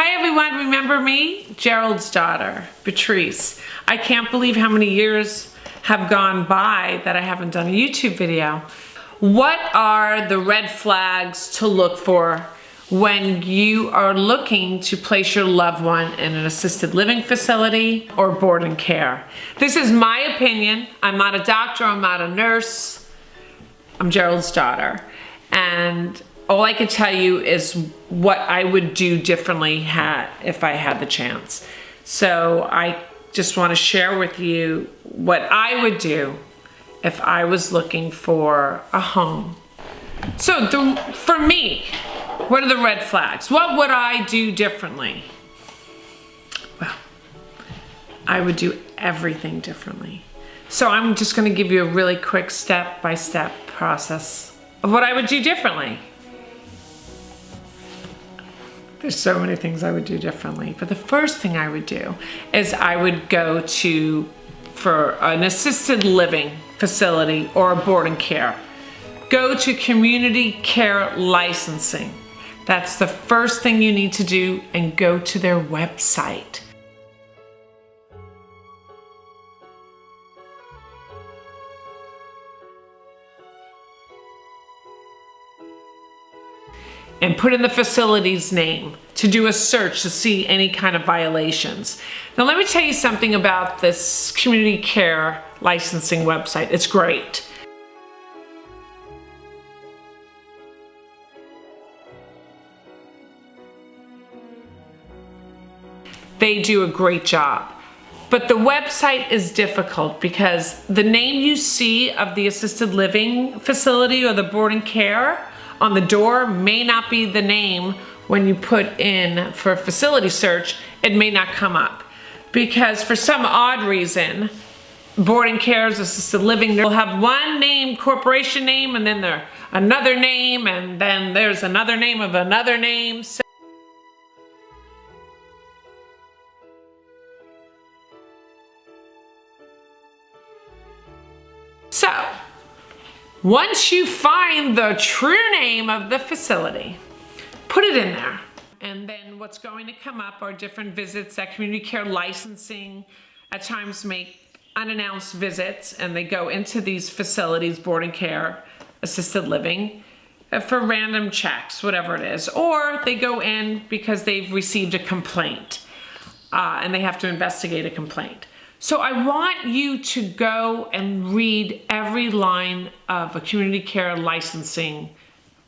Hi everyone, remember me? Gerald's daughter, Patrice. I can't believe how many years have gone by that I haven't done a YouTube video. What are the red flags to look for when you are looking to place your loved one in an assisted living facility or board and care? This is my opinion. I'm not a doctor, I'm not a nurse. I'm Gerald's daughter. And all I can tell you is what I would do differently if I had the chance. So I just want to share with you what I would do if I was looking for a home. So for me, what are the red flags? What would I do differently? Well, I would do everything differently. So I'm just going to give you a really quick step-by-step process of what I would do differently. There's so many things I would do differently, but the first thing I would do is I would go for an assisted living facility or a board and care. Go to community care licensing. That's the first thing you need to do, and go to their website. And put in the facility's name to do a search to see any kind of violations. Now let me tell you something about this community care licensing website. It's great. They do a great job. But the website is difficult because the name you see of the assisted living facility or the board and care on the door may not be the name when you put in for facility search. It may not come up because for some odd reason, board and care's assisted living will have one name, corporation name, and then there another name, and then there's another name of another name. So once you find the true name of the facility, put it in there. And then what's going to come up are different visits that community care licensing at times make unannounced visits, and they go into these facilities, board and care, assisted living, for random checks, whatever it is. Or they go in because they've received a complaint and they have to investigate a complaint. So I want you to go and read every line of a community care licensing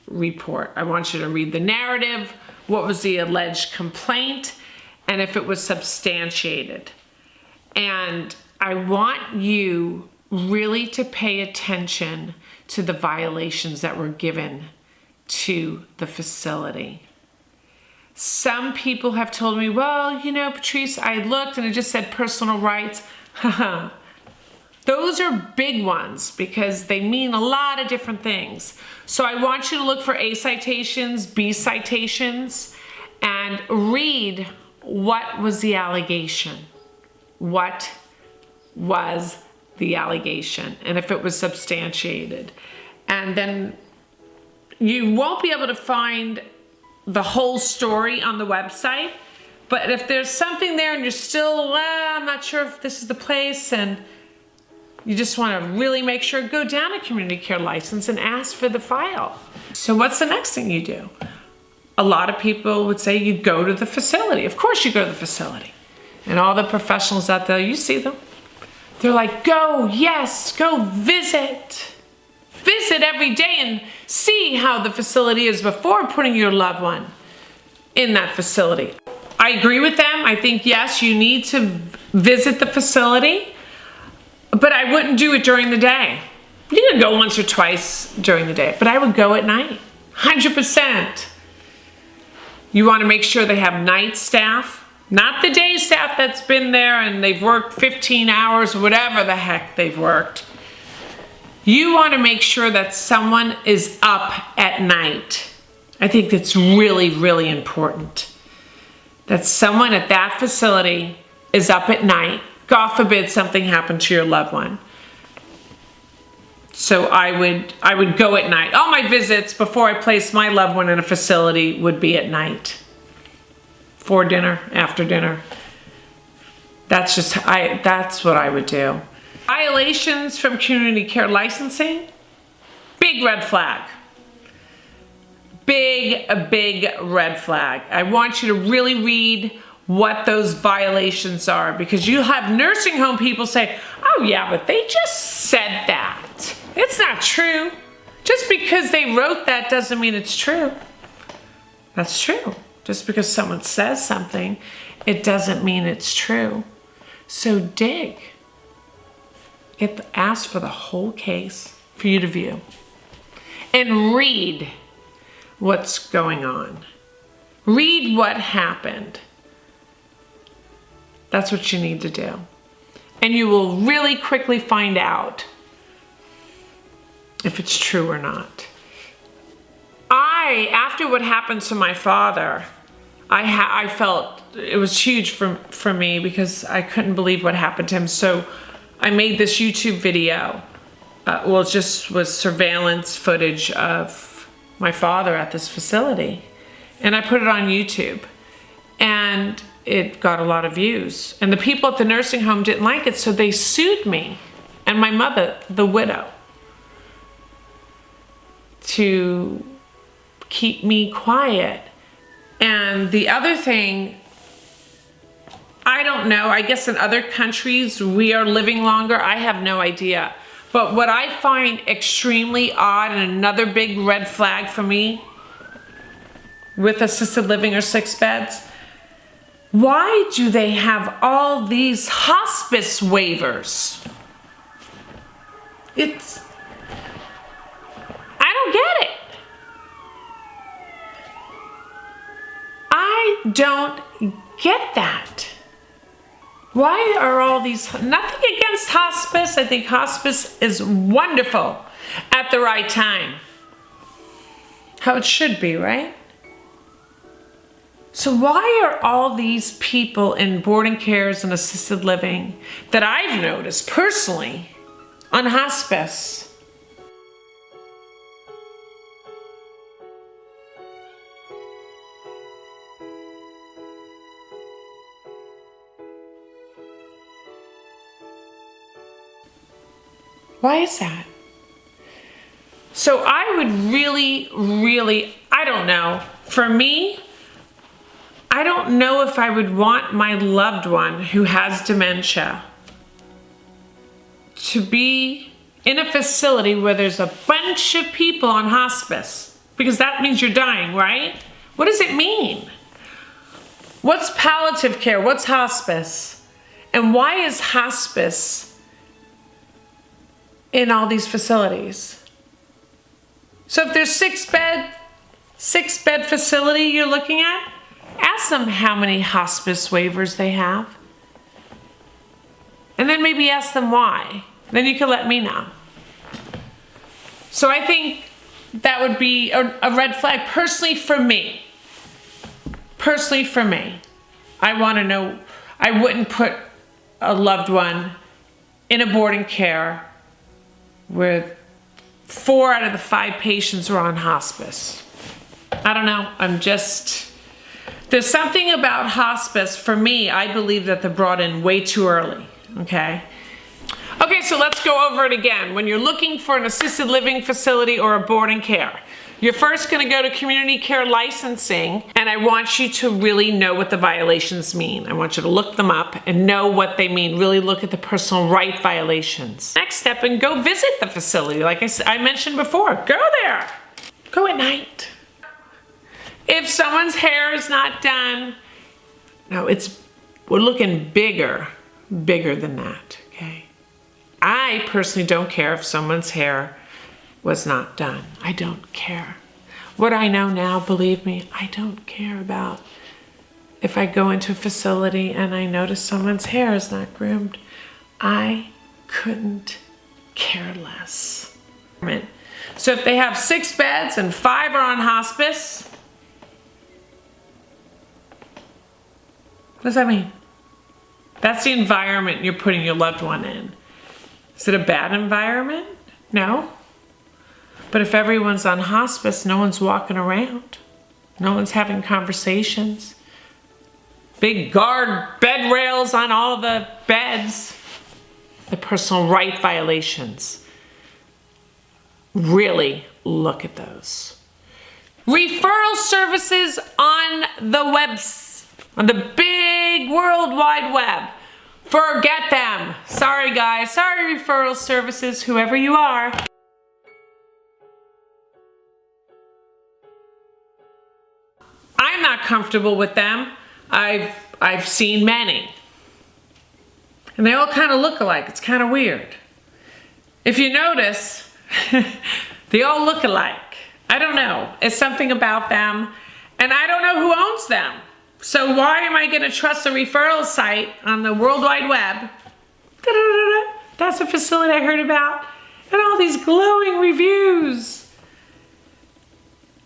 report. I want you to read the narrative, what was the alleged complaint, and if it was substantiated. And I want you really to pay attention to the violations that were given to the facility. Some people have told me, well, you know, Patrice, I looked and it just said personal rights. Those are big ones because they mean a lot of different things. So I want you to look for A citations, B citations, and read what was the allegation. What was the allegation, and if it was substantiated. And then you won't be able to find the whole story on the website, but if there's something there and you're still, I'm not sure if this is the place, and you just want to really make sure, go down to community care license and ask for the file. So what's the next thing you do? A lot of people would say you go to the facility. Of course you go to the facility. And all the professionals out there, you see them. They're like, go, yes, go visit. Visit every day and see how the facility is before putting your loved one in that facility. I agree with them. I think, yes, you need to visit the facility, but I wouldn't do it during the day. You can go once or twice during the day, but I would go at night, 100%. You want to make sure they have night staff, not the day staff that's been there and they've worked 15 hours, whatever the heck they've worked. You want to make sure that someone is up at night. I think that's really, really important. That someone at that facility is up at night. God forbid something happened to your loved one. So I would go at night. All my visits before I place my loved one in a facility would be at night. before dinner, after dinner. That's what I would do. Violations from community care licensing, big red flag. A big red flag. I want you to really read what those violations are, because you have nursing home people say, oh yeah, but they just said that. It's not true. Just because they wrote that doesn't mean it's true. That's true. Just because someone says something, it doesn't mean it's true. So dig. Ask for the whole case for you to view. And read what's going on. Read what happened. That's what you need to do. And you will really quickly find out if it's true or not. After what happened to my father, I felt it was huge for me, because I couldn't believe what happened to him. So I made this YouTube video. It just was surveillance footage of my father at this facility. And I put it on YouTube. And it got a lot of views. And the people at the nursing home didn't like it, so they sued me and my mother, the widow, to keep me quiet. And the other thing, I don't know, I guess in other countries we are living longer. I have no idea. But what I find extremely odd, and another big red flag for me with assisted living or 6 beds, why do they have all these hospice waivers? I don't get it. I don't get that. Why are all these, nothing against hospice. I think hospice is wonderful at the right time. How it should be, right? So why are all these people in boarding cares and assisted living that I've noticed personally on hospice? Why is that? So I would really, I don't know. For me, I don't know if I would want my loved one who has dementia to be in a facility where there's a bunch of people on hospice, because that means you're dying, right? What does it mean? What's palliative care? What's hospice? And why is hospice in all these facilities? So if there's 6 bed facility you're looking at, ask them how many hospice waivers they have. And then maybe ask them why. Then you can let me know. So I think that would be a red flag personally for me. Personally for me. I want to know, I wouldn't put a loved one in a boarding care where 4 out of the 5 patients are on hospice. I don't know, there's something about hospice, for me, I believe that they're brought in way too early, okay? Okay, so let's go over it again. When you're looking for an assisted living facility or a boarding care, you're first gonna go to community care licensing, and I want you to really know what the violations mean. I want you to look them up and know what they mean. Really look at the personal right violations. Next step, and go visit the facility. Like I mentioned before, go there. Go at night. If someone's hair is not done, no, we're looking bigger than that, okay? I personally don't care if someone's hair was not done. I don't care. What I know now, believe me, I don't care about if I go into a facility and I notice someone's hair is not groomed. I couldn't care less. So if they have 6 beds and 5 are on hospice, what does that mean? That's the environment you're putting your loved one in. Is it a bad environment? No. But if everyone's on hospice, no one's walking around. No one's having conversations. big guard bed rails on all the beds. The personal right violations. Really look at those. Referral services on the webs, on the big World Wide Web. Forget them. Sorry guys, sorry referral services, whoever you are. I'm not comfortable with them. I've seen many. And they all kind of look alike. It's kind of weird. If you notice, they all look alike. I don't know. It's something about them. And I don't know who owns them. So why am I going to trust a referral site on the World Wide Web? That's a facility I heard about. And all these glowing reviews.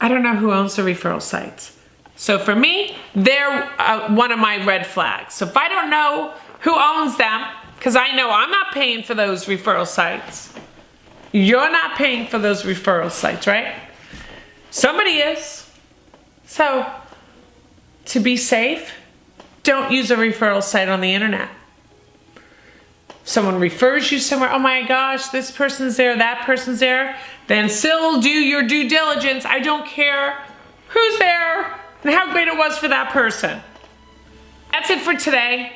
I don't know who owns the referral sites. So for me, they're one of my red flags. So if I don't know who owns them, because I know I'm not paying for those referral sites. You're not paying for those referral sites, right? Somebody is. So to be safe, don't use a referral site on the internet. Someone refers you somewhere, oh my gosh, this person's there, that person's there, then still do your due diligence. I don't care who's there and how great it was for that person. That's it for today.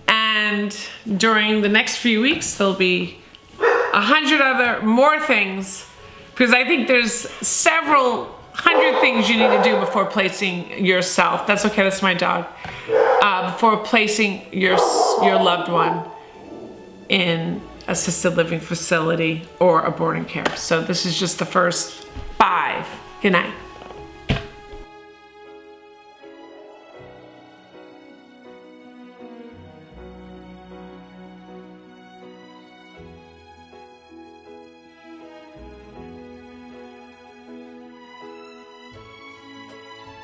And during the next few weeks, there'll be 100 more things, because I think there's several hundred things you need to do before placing yourself. That's okay, that's my dog. Before placing your loved one in assisted living facility or a boarding care. So this is just the first 5. Good night.